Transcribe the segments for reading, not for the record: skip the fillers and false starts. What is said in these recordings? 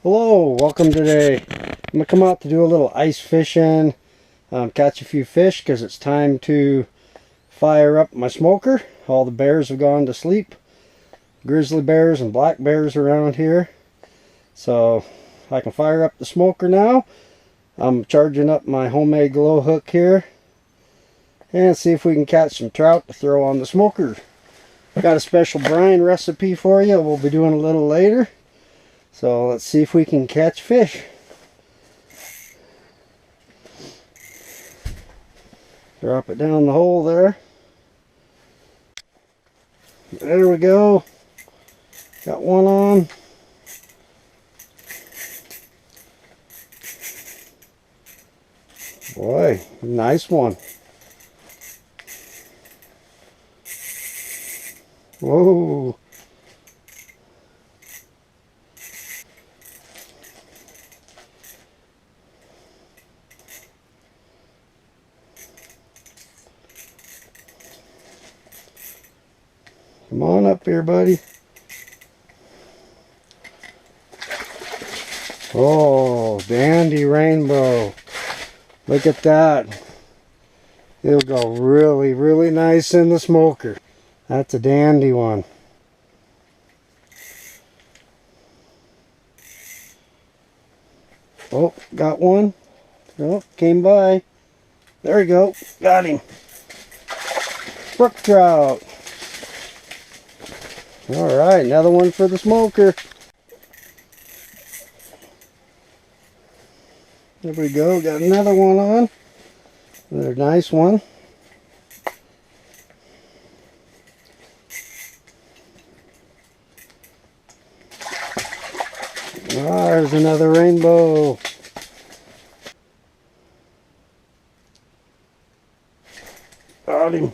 Hello, welcome today. I'm going to come out to do a little ice fishing, catch a few fish because it's time to fire up my smoker. All the bears have gone to sleep. Grizzly bears and black bears around here. So I can fire up the smoker now. I'm charging up my homemade glow hook here and see if we can catch some trout to throw on the smoker. Got a special brine recipe for you we'll be doing a little later. So let's see if we can catch fish. Drop it down the hole there. There we go. Got one on. Boy, nice one. Whoa. Come on up here, buddy. Oh, dandy rainbow. Look at that. It'll go really, really nice in the smoker. That's a dandy one. Oh, got one. Oh, came by. There we go. Got him. Brook trout. Alright, another one for the smoker. There we go, got another one on. Another nice one. Ah, there's another rainbow. Got him.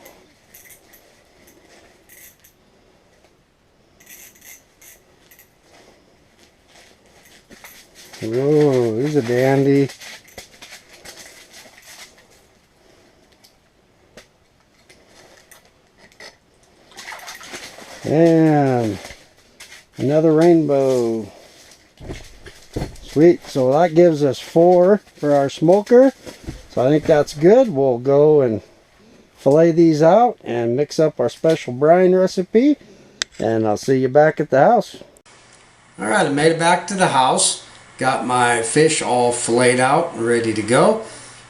Whoa, he's a dandy. And another rainbow. Sweet, so that gives us 4 for our smoker. So I think that's good. We'll go and fillet these out and mix up our special brine recipe. And I'll see you back at the house. Alright, I made it back to the house. Got my fish all filleted out and ready to go.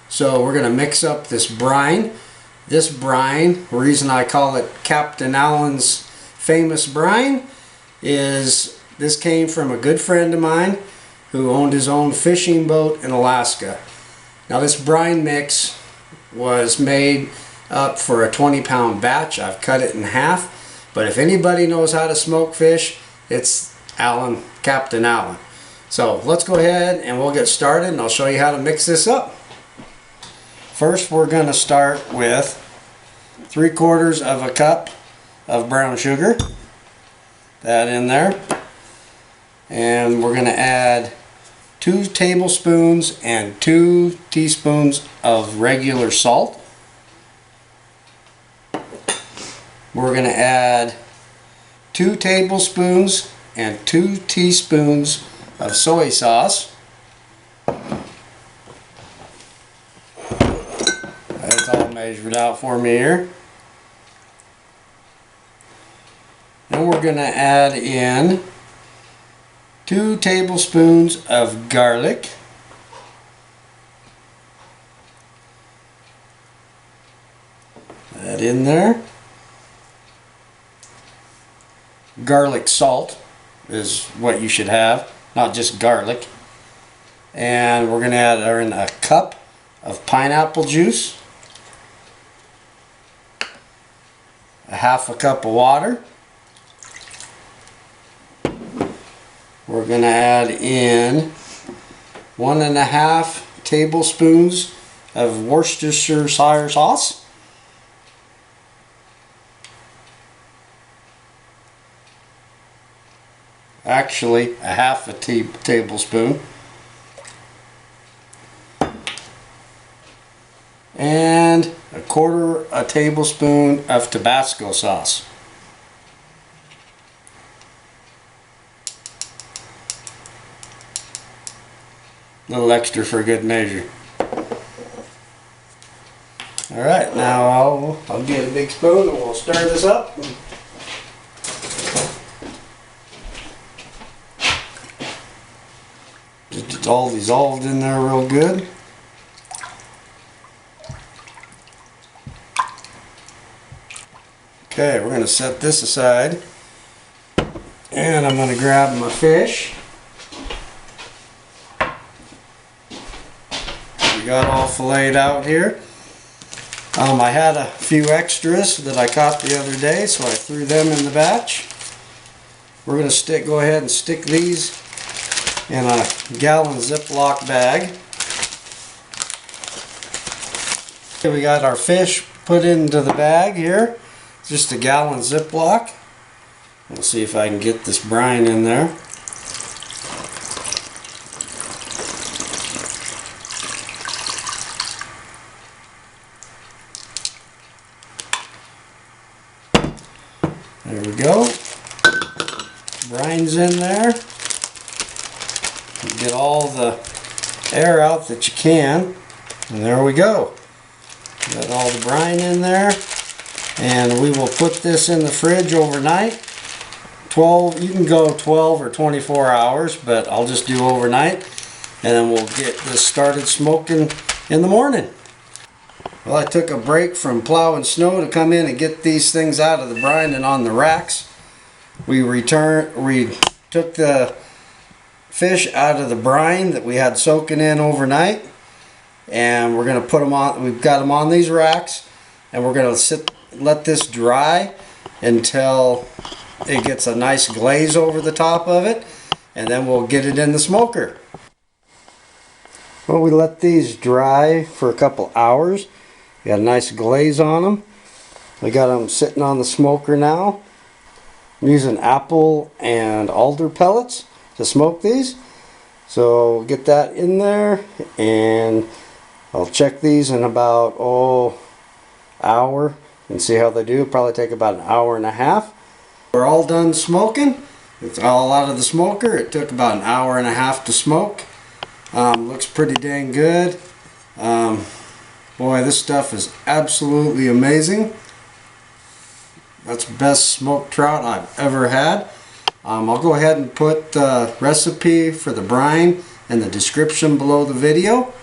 So we're going to mix up this brine. This brine, the reason I call it Captain Allen's famous brine, is this came from a good friend of mine who owned his own fishing boat in Alaska. Now this brine mix was made up for a 20-pound batch. I've cut it in half. But if anybody knows how to smoke fish, it's Captain Allen. So let's go ahead and we'll get started and I'll show you how to mix this up. First we're going to start with 3/4 of a cup of brown sugar. That in there. And we're going to add 2 tablespoons and 2 teaspoons of regular salt. We're going to add 2 tablespoons and 2 teaspoons of soy sauce. That's all measured out for me here. And we're going to add in 2 tablespoons of garlic. That in there. Garlic salt is what you should have, not just garlic. And we're going to add in a cup of pineapple juice, a 1/2 cup of water. We're going to add in 1.5 tablespoons of Worcestershire sauce. Actually, a 1/2 tablespoon. And 1/4 tablespoon of Tabasco sauce. A little extra for good measure. Alright, now I'll get a big spoon and we'll stir this up. It's all dissolved in there real good. Okay, we're going to set this aside. And I'm going to grab my fish. We got all filleted out here. I had a few extras that I caught the other day, so I threw them in the batch. We're going to go ahead and stick these in a gallon Ziploc bag. Okay, we got our fish put into the bag here. Just a gallon Ziploc. We'll see if I can get this brine in there. There we go. Brine's in there. Get all the air out that you can. And there we go. Got all the brine in there. And we will put this in the fridge overnight. You can go 12 or 24 hours, but I'll just do overnight. And then we'll get this started smoking in the morning. Well, I took a break from plowing snow to come in and get these things out of the brine and on the racks. We took the fish out of the brine that we had soaking in overnight, and we're going to put them on. We've got them on these racks, and we're going to let this dry until it gets a nice glaze over the top of it, and then we'll get it in the smoker. Well, we let these dry for a couple hours. We got a nice glaze on them. We got them sitting on the smoker now. I'm using apple and alder pellets to smoke these. So get that in there, and I'll check these in about hour and see how they do. It'll probably take about an hour and a half. We're all done smoking. It's all out of the smoker. It took about an hour and a half to smoke. Looks pretty dang good. Boy, this stuff is absolutely amazing. That's the best smoked trout I've ever had. I'll go ahead and put the recipe for the brine in the description below the video.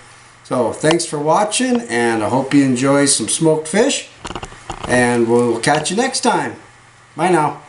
So thanks for watching, and I hope you enjoy some smoked fish, and we'll catch you next time. Bye now.